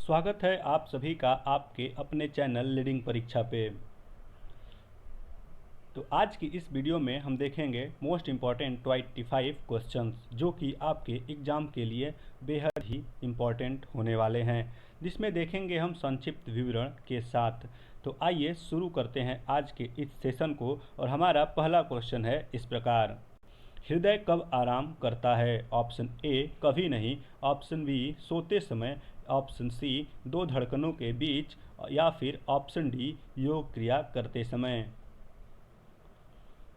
स्वागत है आप सभी का आपके अपने चैनल लीडिंग परीक्षा पे। तो आज की इस वीडियो में हम देखेंगे मोस्ट इम्पॉर्टेंट 25 क्वेश्चंस जो कि आपके एग्ज़ाम के लिए बेहद ही इम्पॉर्टेंट होने वाले हैं, जिसमें देखेंगे हम संक्षिप्त विवरण के साथ। तो आइए शुरू करते हैं आज के इस सेशन को। और हमारा पहला क्वेश्चन है इस प्रकार: हृदय कब आराम करता है? ऑप्शन ए कभी नहीं, ऑप्शन बी सोते समय, ऑप्शन सी दो धड़कनों के बीच, या फिर ऑप्शन डी योग क्रिया करते समय।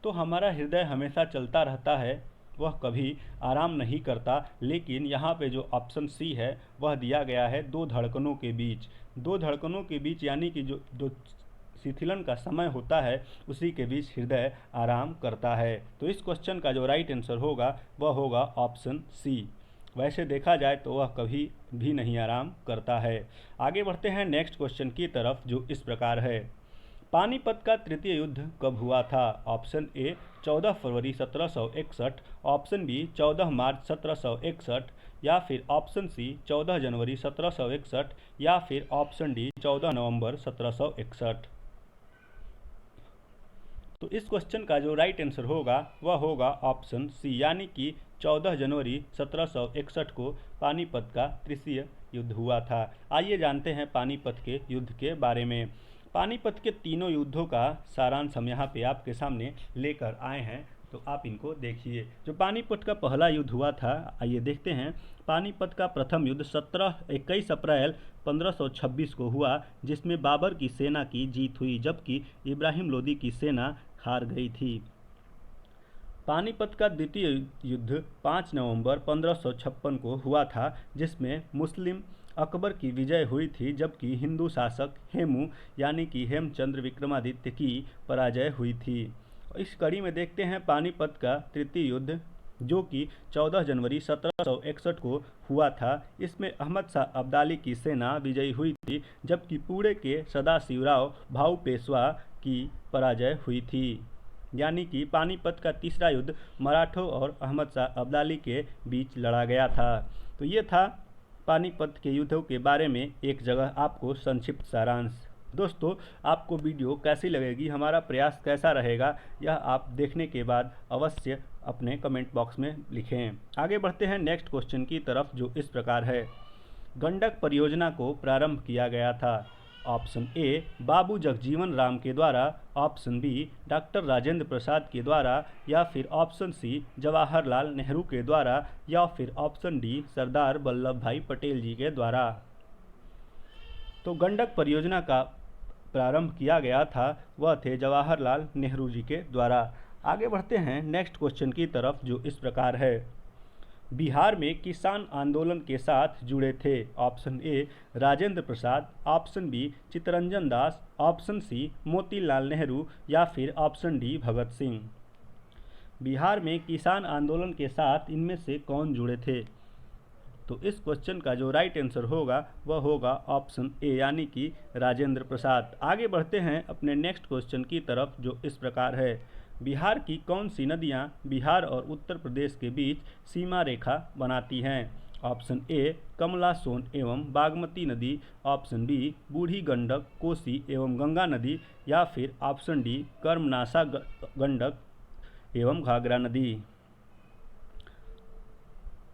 तो हमारा हृदय हमेशा चलता रहता है, वह कभी आराम नहीं करता, लेकिन यहाँ पे जो ऑप्शन सी है वह दिया गया है दो धड़कनों के बीच। दो धड़कनों के बीच यानी कि जो जो शिथिलन का समय होता है उसी के बीच हृदय आराम करता है। तो इस क्वेश्चन का जो राइट आंसर होगा वह होगा ऑप्शन सी। वैसे देखा जाए तो वह कभी भी नहीं आराम करता है। आगे बढ़ते हैं नेक्स्ट क्वेश्चन की तरफ, जो इस प्रकार है: पानीपत का तृतीय युद्ध कब हुआ था? ऑप्शन ए 14 फरवरी 1761, ऑप्शन बी 14 मार्च 1761, या फिर ऑप्शन सी 14 जनवरी 1761, या फिर ऑप्शन डी 14 नवंबर 1761। तो इस क्वेश्चन का जो राइट आंसर होगा वह होगा ऑप्शन सी, यानी कि 14 जनवरी 1761 को पानीपत का तृतीय युद्ध हुआ था। आइए जानते हैं पानीपत के युद्ध के बारे में। पानीपत के तीनों युद्धों का सारांश हम यहाँ पे आपके सामने लेकर आए हैं, तो आप इनको देखिए। जो पानीपत का पहला युद्ध हुआ था, आइए देखते हैं। पानीपत का प्रथम युद्ध 21 अप्रैल 1526 को हुआ, जिसमें बाबर की सेना की जीत हुई जबकि इब्राहिम लोदी की सेना हार गई थी। पानीपत का द्वितीय युद्ध 5 नवंबर 1556 को हुआ था, जिसमें मुस्लिम अकबर की विजय हुई थी जबकि हिंदू शासक हेमू यानी कि हेमचंद्र विक्रमादित्य की पराजय हुई थी। इस कड़ी में देखते हैं पानीपत का तृतीय युद्ध, जो कि 14 जनवरी 1761 को हुआ था। इसमें अहमद शाह अब्दाली की सेना विजयी हुई थी जबकि पुणे के सदाशिवराव भाऊ पेशवा की पराजय हुई थी। यानी कि पानीपत का तीसरा युद्ध मराठों और अहमद शाह अब्दाली के बीच लड़ा गया था। तो ये था पानीपत के युद्धों के बारे में एक जगह आपको संक्षिप्त सारांश। दोस्तों, आपको वीडियो कैसी लगेगी, हमारा प्रयास कैसा रहेगा, यह आप देखने के बाद अवश्य अपने कमेंट बॉक्स में लिखें। आगे बढ़ते हैं नेक्स्ट क्वेश्चन की तरफ, जो इस प्रकार है: गंडक परियोजना को प्रारंभ किया गया था। ऑप्शन ए बाबू जगजीवन राम के द्वारा, option B doctor Rajendra Prasad के द्वारा, या फिर ऑप्शन सी जवाहरलाल नेहरू के द्वारा, या फिर ऑप्शन डी सरदार वल्लभ भाई पटेल जी के द्वारा। तो गंडक परियोजना का प्रारंभ किया गया था वह थे जवाहरलाल नेहरू जी के द्वारा। आगे बढ़ते हैं नेक्स्ट क्वेश्चन की तरफ, जो इस प्रकार है: बिहार में किसान आंदोलन के साथ जुड़े थे। Option A Rajendra Prasad, option B Chittaranjan Das, option C Motilal Nehru, या फिर ऑप्शन डी भगत सिंह। बिहार में किसान आंदोलन के साथ इनमें से कौन जुड़े थे? तो इस क्वेश्चन का जो राइट आंसर होगा वह होगा ऑप्शन ए, यानी कि राजेंद्र प्रसाद। आगे बढ़ते हैं अपने नेक्स्ट क्वेश्चन की तरफ, जो इस प्रकार है: बिहार की कौन सी नदियां बिहार और उत्तर प्रदेश के बीच सीमा रेखा बनाती हैं? ऑप्शन ए कमला सोन एवं बागमती नदी, ऑप्शन बी बूढ़ी गंडक कोसी एवं गंगा नदी, या फिर ऑप्शन डी कर्मनाशा गंडक एवं घाघरा नदी।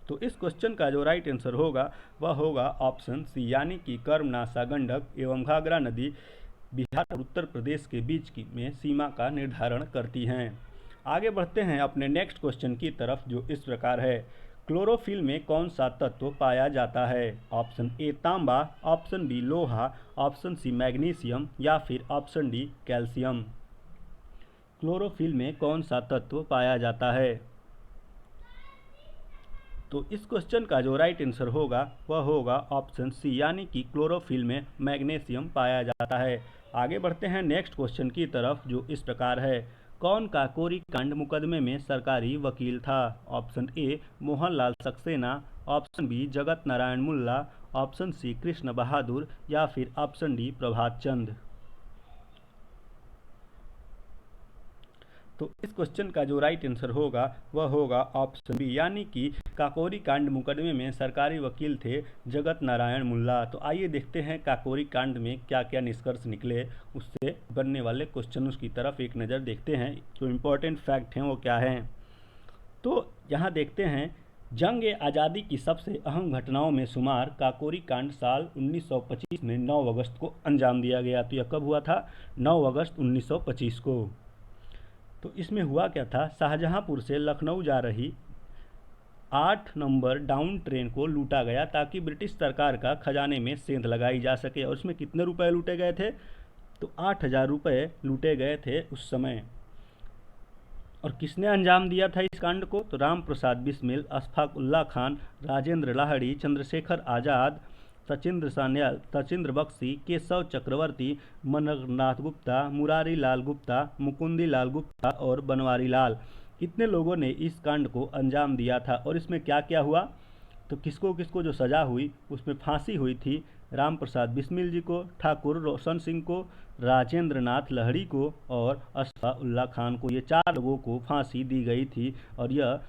तो इस क्वेश्चन का जो राइट आंसर होगा वह होगा ऑप्शन सी, यानी कि कर्मनाशा गंडक एवं घाघरा नदी बिहार और उत्तर प्रदेश के बीच की में सीमा का निर्धारण करती हैं। आगे बढ़ते हैं अपने नेक्स्ट क्वेश्चन की तरफ, जो इस प्रकार है: क्लोरोफिल में कौन सा तत्व पाया जाता है? ऑप्शन ए तांबा, ऑप्शन बी लोहा, ऑप्शन सी मैग्नीशियम, या फिर ऑप्शन डी कैल्शियम। क्लोरोफिल में कौन सा तत्व पाया जाता है? तो इस क्वेश्चन का जो राइट आंसर होगा वह होगा ऑप्शन सी, यानी कि क्लोरोफिल में मैग्नीशियम पाया जाता है। आगे बढ़ते हैं नेक्स्ट क्वेश्चन की तरफ, जो इस प्रकार है: कौन काकोरी कांड मुकदमे में सरकारी वकील था? Option A Mohanlal Saxena, option B Jagat Narayan Mulla, option C Krishna Bahadur, या फिर ऑप्शन डी प्रभात चंद। तो इस क्वेश्चन का जो राइट आंसर होगा वह होगा ऑप्शन बी, यानी कि काकोरी कांड मुकदमे में सरकारी वकील थे जगत नारायण मुल्ला। तो आइए देखते हैं काकोरी कांड में क्या क्या निष्कर्ष निकले, उससे बनने वाले क्वेश्चन की तरफ एक नज़र देखते हैं। जो इम्पोर्टेंट फैक्ट हैं वो क्या हैं, तो यहाँ देखते हैं। जंग आज़ादी की सबसे अहम घटनाओं में शुमार काकोरी कांड साल 1925 में 9 अगस्त को अंजाम दिया गया। तो यह कब हुआ था? 9 अगस्त 1925 को। तो इसमें हुआ क्या था? शाहजहांपुर से लखनऊ जा रही 8 नंबर डाउन ट्रेन को लूटा गया ताकि ब्रिटिश सरकार का खजाने में सेंध लगाई जा सके। और इसमें कितने रुपए लूटे गए थे? तो 8,000 रुपये लूटे गए थे उस समय। और किसने अंजाम दिया था इस कांड को? तो राम प्रसाद बिस्मिल, अशफाक उल्ला खान, राजेंद्र लाहिड़ी, चंद्रशेखर आज़ाद, सचिंद्र सान्याल, सचिंद्र बख्शी, केशव चक्रवर्ती, मनरनाथ गुप्ता, मुरारी लाल गुप्ता, मुकुंदी लाल गुप्ता और बनवारी लाल। कितने लोगों ने इस कांड को अंजाम दिया था और इसमें क्या क्या हुआ? तो किसको किसको जो सज़ा हुई, उसमें फांसी हुई थी राम प्रसाद बिस्मिल जी को, ठाकुर रोशन सिंह को, राजेंद्र नाथ लाहिड़ी को और अशफाक उल्ला खान को। ये 4 लोगों को फांसी दी गई थी। और यह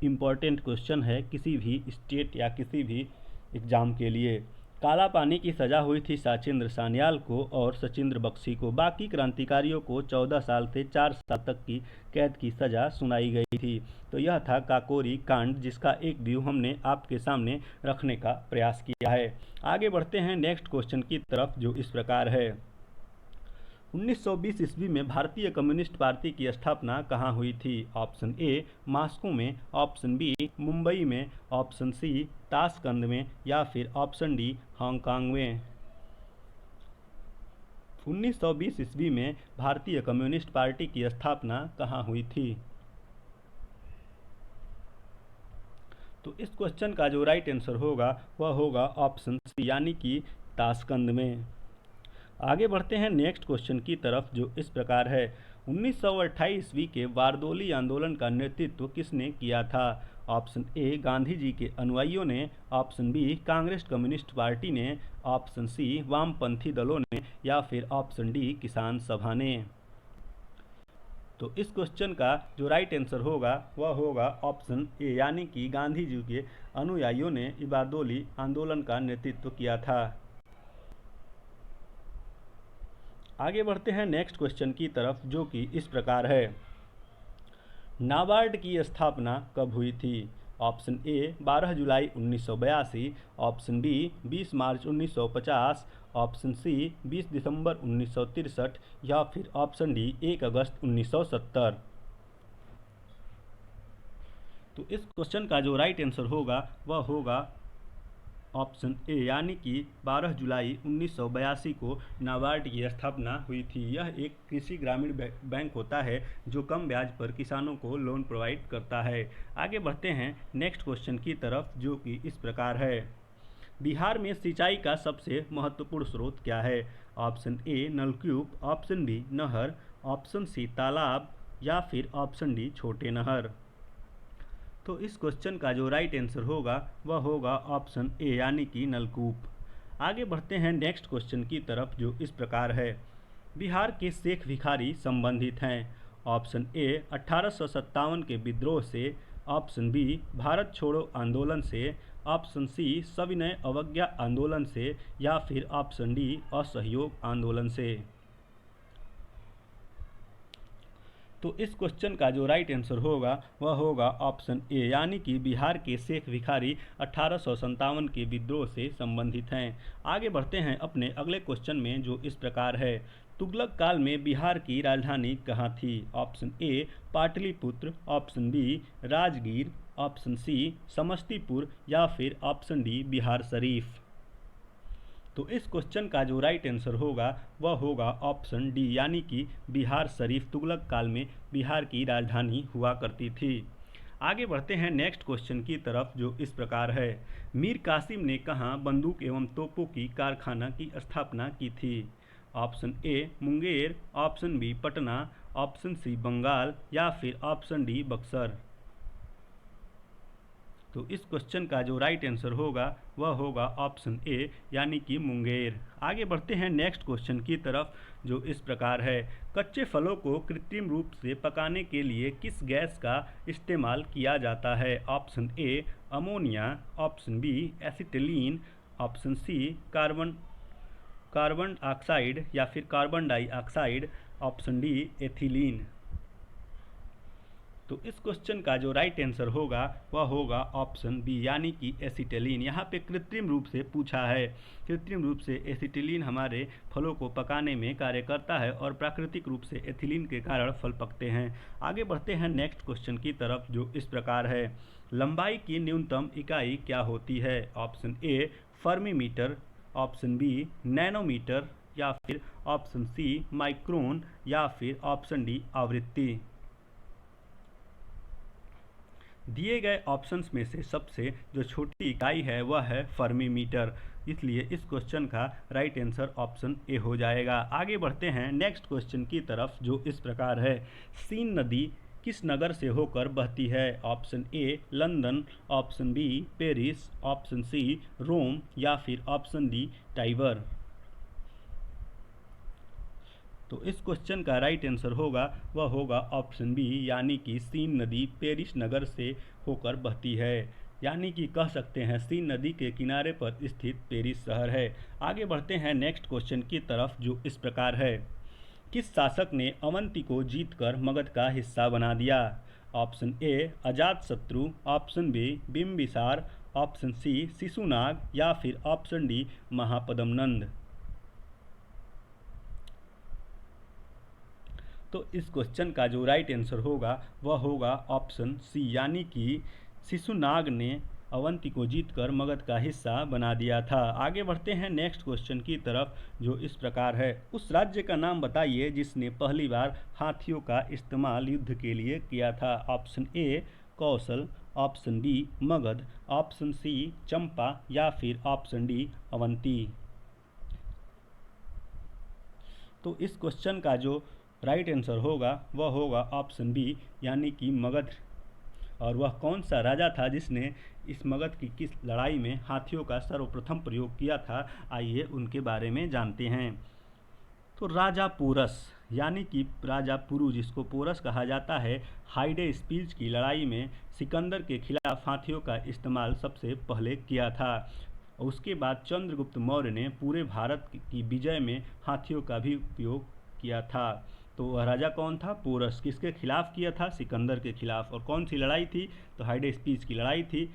इम्पॉर्टेंट क्वेश्चन है किसी भी स्टेट या किसी भी एग्ज़ाम के लिए। काला पानी की सज़ा हुई थी सचिंद्र सान्याल को और सचिंद्र बख्शी को। बाकी क्रांतिकारियों को 14 साल से 4 साल तक की कैद की सज़ा सुनाई गई थी। तो यह था काकोरी कांड, जिसका एक व्यू हमने आपके सामने रखने का प्रयास किया है। आगे बढ़ते हैं नेक्स्ट क्वेश्चन की तरफ, जो इस प्रकार है। 1920 ईस्वी में भारतीय कम्युनिस्ट पार्टी की स्थापना कहाँ हुई थी? ऑप्शन ए मास्को में, ऑप्शन बी मुंबई में, ऑप्शन सी ताशकंद में या फिर ऑप्शन डी हांगकांग में। 1920 ईस्वी में भारतीय कम्युनिस्ट पार्टी की स्थापना कहाँ हुई थी? तो इस क्वेश्चन का जो राइट आंसर होगा वह होगा ऑप्शन सी, यानी कि ताशकंद में। आगे बढ़ते हैं नेक्स्ट क्वेश्चन की तरफ, जो इस प्रकार है। 1928 ईस्वी के बारदोली आंदोलन का नेतृत्व किसने किया था? ऑप्शन ए गांधी जी के अनुयायियों ने, option B Congress communist party ने, ऑप्शन सी वामपंथी दलों ने या फिर ऑप्शन डी किसान सभा ने। तो इस क्वेश्चन का जो राइट आंसर होगा वह होगा ऑप्शन ए, यानी कि गांधी जी के अनुयायियों ने बारदोली आंदोलन का नेतृत्व किया था। आगे बढ़ते हैं नेक्स्ट क्वेश्चन की तरफ, जो कि इस प्रकार है। नाबार्ड की स्थापना कब हुई थी? ऑप्शन ए 12 जुलाई 1982, ऑप्शन बी 20 मार्च 1950, ऑप्शन सी 20 दिसंबर 1963 या फिर ऑप्शन डी 1 अगस्त 1970। तो इस क्वेश्चन का जो राइट आंसर होगा वह होगा ऑप्शन ए, यानी कि 12 जुलाई 1982 को नाबार्ड की स्थापना हुई थी। यह एक कृषि ग्रामीण बैंक होता है जो कम ब्याज पर किसानों को लोन प्रोवाइड करता है। आगे बढ़ते हैं नेक्स्ट क्वेश्चन की तरफ, जो कि इस प्रकार है। बिहार में सिंचाई का सबसे महत्वपूर्ण स्रोत क्या है? ऑप्शन ए नलकूप, ऑप्शन बी नहर, ऑप्शन सी तालाब या फिर ऑप्शन डी छोटे नहर। तो इस क्वेश्चन का जो राइट आंसर होगा वह होगा ऑप्शन ए, यानी कि नलकूप। आगे बढ़ते हैं नेक्स्ट क्वेश्चन की तरफ, जो इस प्रकार है। बिहार के शेख भिखारी संबंधित हैं। ऑप्शन ए 1857 के विद्रोह से, ऑप्शन बी भारत छोड़ो आंदोलन से, ऑप्शन सी सविनय अवज्ञा आंदोलन से या फिर ऑप्शन डी असहयोग आंदोलन से। तो इस क्वेश्चन का जो राइट आंसर होगा वह होगा ऑप्शन ए, यानी कि बिहार के शेख भिखारी 1857 के विद्रोह से संबंधित हैं। आगे बढ़ते हैं अपने अगले क्वेश्चन में, जो इस प्रकार है। तुगलक काल में बिहार की राजधानी कहाँ थी? Option A Pataliputra, option B Rajgir, option C Samastipur या फिर ऑप्शन डी बिहार शरीफ। तो इस क्वेश्चन का जो राइट आंसर होगा वह होगा ऑप्शन डी, यानी कि बिहार शरीफ तुगलक काल में बिहार की राजधानी हुआ करती थी। आगे बढ़ते हैं नेक्स्ट क्वेश्चन की तरफ, जो इस प्रकार है। मीर कासिम ने कहाँ बंदूक एवं तोपों की कारखाना की स्थापना की थी? Option A Munger, option B Patna, option C Bengal या फिर ऑप्शन डी बक्सर। तो इस क्वेश्चन का जो राइट आंसर होगा वह होगा ऑप्शन ए यानी कि मुंगेर। आगे बढ़ते हैं नेक्स्ट क्वेश्चन की तरफ, जो इस प्रकार है। कच्चे फलों को कृत्रिम रूप से पकाने के लिए किस गैस का इस्तेमाल किया जाता है? Option A ammonia, option B acetylene, option C carbon oxide या फिर carbon dioxide, option D ethylene. तो इस क्वेश्चन का जो राइट आंसर होगा वह होगा ऑप्शन बी यानी कि एसिटिलीन। यहाँ पे कृत्रिम रूप से पूछा है। कृत्रिम रूप से एसिटिलीन हमारे फलों को पकाने में कार्य करता है और प्राकृतिक रूप से एथिलीन के कारण फल पकते हैं। आगे बढ़ते हैं नेक्स्ट क्वेश्चन की तरफ, जो इस प्रकार है। लंबाई की न्यूनतम इकाई क्या होती है? Option A fermimeter, option B nanometre, या फिर ऑप्शन सी माइक्रोन, या फिर ऑप्शन डी आवृत्ति। दिए गए ऑप्शंस में से सबसे जो छोटी इकाई है वह है फर्मीमीटर, इसलिए इस क्वेश्चन का राइट आंसर ऑप्शन ए हो जाएगा। आगे बढ़ते हैं नेक्स्ट क्वेश्चन की तरफ, जो इस प्रकार है। सीन नदी किस नगर से होकर बहती है? Option A London, option B Paris, option C Rome, या फिर ऑप्शन डी टाइबर। तो इस क्वेश्चन का राइट आंसर होगा वह होगा ऑप्शन बी यानी कि सीन नदी पेरिस नगर से होकर बहती है। यानी कि कह सकते हैं सीन नदी के किनारे पर स्थित पेरिस शहर है। आगे बढ़ते हैं नेक्स्ट क्वेश्चन की तरफ, जो इस प्रकार है। किस शासक ने अवंती को जीतकर मगध का हिस्सा बना दिया? Option A Ajatashatru, option B Bimbisara, option C Shishunaga, या फिर ऑप्शन डी महापद्मनंद। तो इस क्वेश्चन का जो राइट आंसर होगा वह होगा ऑप्शन सी यानी कि शिशुनाग ने अवंती को जीतकर मगध का हिस्सा बना दिया था। आगे बढ़ते हैं नेक्स्ट क्वेश्चन की तरफ, जो इस प्रकार है। उस राज्य का नाम बताइए जिसने पहली बार हाथियों का इस्तेमाल युद्ध के लिए किया था? Option A Kaushal, option B Magadh, option C Champa, या फिर ऑप्शन डी अवंती। तो इस क्वेश्चन का जो राइट आंसर होगा वह होगा ऑप्शन बी यानी कि मगध। और वह कौन सा राजा था जिसने इस मगध की किस लड़ाई में हाथियों का सर्वप्रथम प्रयोग किया था? आइए उनके बारे में जानते हैं। तो राजा पोरस यानी कि राजा पुरु, जिसको पोरस कहा जाता है, हाइडे स्पीच की लड़ाई में सिकंदर के खिलाफ हाथियों का इस्तेमाल सबसे पहले किया था। उसके बाद चंद्रगुप्त मौर्य ने पूरे भारत की विजय में हाथियों का भी उपयोग किया था। तो वह राजा कौन था? पोरस। किसके खिलाफ किया था? सिकंदर के खिलाफ। और कौन सी लड़ाई थी? तो हाइडे स्पीच की लड़ाई थी।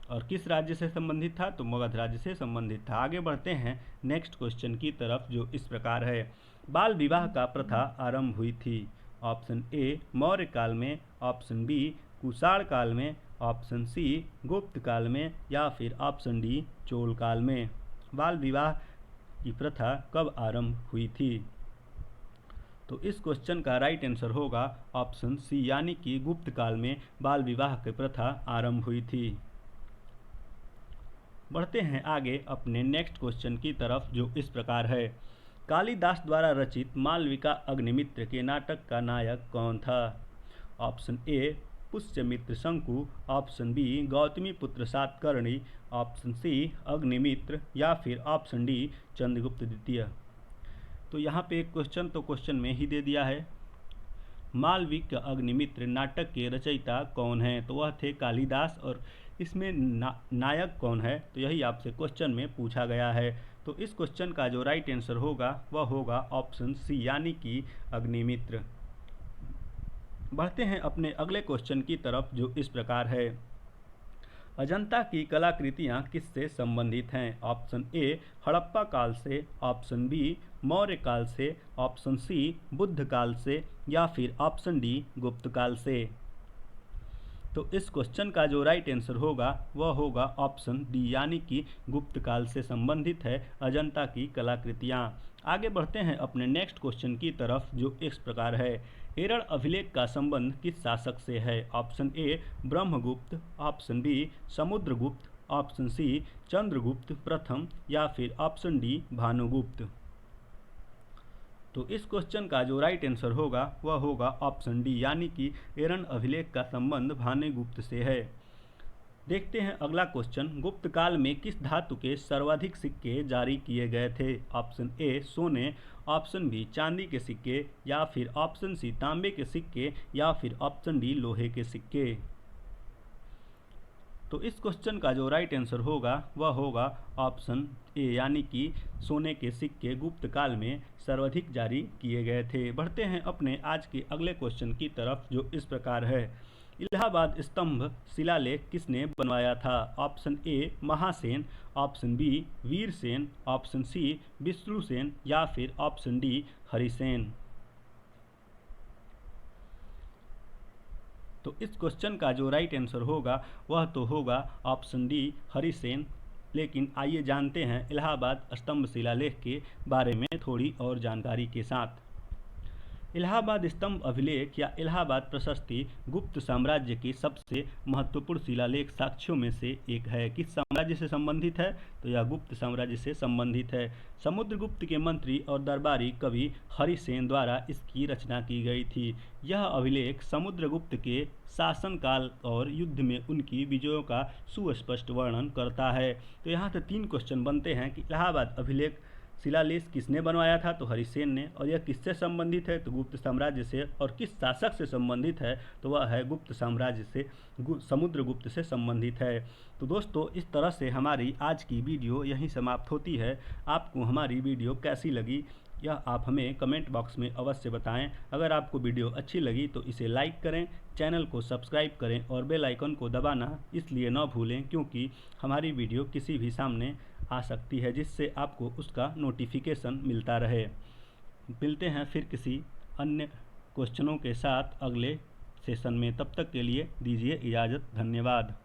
और किस राज्य से संबंधित था? तो मगध राज्य से संबंधित था। आगे बढ़ते हैं नेक्स्ट क्वेश्चन की तरफ, जो इस प्रकार है। बाल विवाह का प्रथा आरंभ हुई थी? ऑप्शन ए मौर्य काल में, ऑप्शन बी कुषाण काल में, ऑप्शन सी गुप्त काल में, या फिर ऑप्शन डी चोल काल में। बाल विवाह की प्रथा कब आरंभ हुई थी? तो इस क्वेश्चन का राइट आंसर होगा ऑप्शन सी यानी कि गुप्त काल में बाल विवाह की प्रथा आरंभ हुई थी। बढ़ते हैं आगे अपने नेक्स्ट क्वेश्चन की तरफ, जो इस प्रकार है। कालिदास द्वारा रचित मालविका अग्निमित्र के नाटक का नायक कौन था? ऑप्शन ए पुष्यमित्र शंकु, ऑप्शन बी गौतमी पुत्र सातकर्णी, ऑप्शन सी अग्निमित्र, या फिर ऑप्शन डी चंद्रगुप्त द्वितीय। तो यहाँ पे एक क्वेश्चन तो क्वेश्चन में ही दे दिया है। मालविक अग्निमित्र नाटक के रचयिता कौन है? तो वह थे कालिदास। और इसमें नायक कौन है? तो यही आपसे क्वेश्चन में पूछा गया है। तो इस क्वेश्चन का जो राइट आंसर होगा वह होगा ऑप्शन सी यानी कि अग्निमित्र। बढ़ते हैं अपने अगले क्वेश्चन की तरफ, जो इस प्रकार है। अजंता की कलाकृतियाँ किससे संबंधित हैं? ऑप्शन ए हड़प्पा काल से, ऑप्शन बी मौर्य काल से, ऑप्शन सी बुद्ध काल से, या फिर ऑप्शन डी गुप्त काल से। तो इस क्वेश्चन का जो राइट आंसर होगा वह होगा ऑप्शन डी यानी कि गुप्त काल से संबंधित है अजंता की कलाकृतियाँ। आगे बढ़ते हैं अपने नेक्स्ट क्वेश्चन की तरफ, जो इस प्रकार है। एरन अभिलेख का संबंध किस शासक से है? Option A Brahmagupta, option B Samudragupta, option C Chandragupta प्रथम, या फिर ऑप्शन डी भानुगुप्त। तो इस क्वेश्चन का जो राइट आंसर होगा वह होगा ऑप्शन डी यानी कि एरन अभिलेख का संबंध भानुगुप्त से है। देखते हैं अगला क्वेश्चन। गुप्त काल में किस धातु के सर्वाधिक सिक्के जारी किए गए थे? ऑप्शन ए सोने, ऑप्शन बी चांदी के सिक्के, या फिर ऑप्शन सी तांबे के सिक्के, या फिर ऑप्शन डी लोहे के सिक्के। तो इस क्वेश्चन का जो राइट आंसर होगा वह होगा ऑप्शन ए, यानी कि सोने के सिक्के गुप्त काल में सर्वाधिक जारी किए गए थे। बढ़ते हैं अपने आज के अगले क्वेश्चन की तरफ, जो इस प्रकार है। इलाहाबाद स्तंभ शिलालेख किसने बनवाया था? Option A Mahasen, option B Virsen, option C Vishnusen, या फिर ऑप्शन डी हरिसेन। तो इस क्वेश्चन का जो राइट आंसर होगा वह तो होगा ऑप्शन डी हरिसेन। लेकिन आइए जानते हैं इलाहाबाद स्तंभ शिलालेख के बारे में थोड़ी और जानकारी के साथ। इलाहाबाद स्तंभ अभिलेख या इलाहाबाद प्रशस्ति गुप्त साम्राज्य की सबसे महत्वपूर्ण शिलालेख साक्ष्यों में से एक है। किस साम्राज्य से संबंधित है? तो यह गुप्त साम्राज्य से संबंधित है। समुद्रगुप्त के मंत्री और दरबारी कवि हरिसेन द्वारा इसकी रचना की गई थी। यह अभिलेख समुद्रगुप्त के शासनकाल और युद्ध में उनकी विजयों का सुस्पष्ट वर्णन करता है। तो यहाँ से 3 क्वेश्चन बनते हैं कि इलाहाबाद अभिलेख शिलालेख किसने बनवाया था? तो हरिसेन ने। और यह किससे संबंधित है? तो गुप्त साम्राज्य से। और किस शासक से संबंधित है? तो वह है गुप्त साम्राज्य से, समुद्रगुप्त से संबंधित है। तो दोस्तों, इस तरह से हमारी आज की वीडियो यहीं समाप्त होती है। आपको हमारी वीडियो कैसी लगी यह आप हमें कमेंट बॉक्स में अवश्य बताएं। अगर आपको वीडियो अच्छी लगी तो इसे लाइक करें, चैनल को सब्सक्राइब करें और बेल आइकन को दबाना इसलिए न भूलें क्योंकि हमारी वीडियो किसी भी सामने आ सकती है जिससे आपको उसका नोटिफिकेशन मिलता रहे। मिलते हैं फिर किसी अन्य क्वेश्चनों के साथ अगले सेशन में। तब तक के लिए दीजिए इजाज़त। धन्यवाद।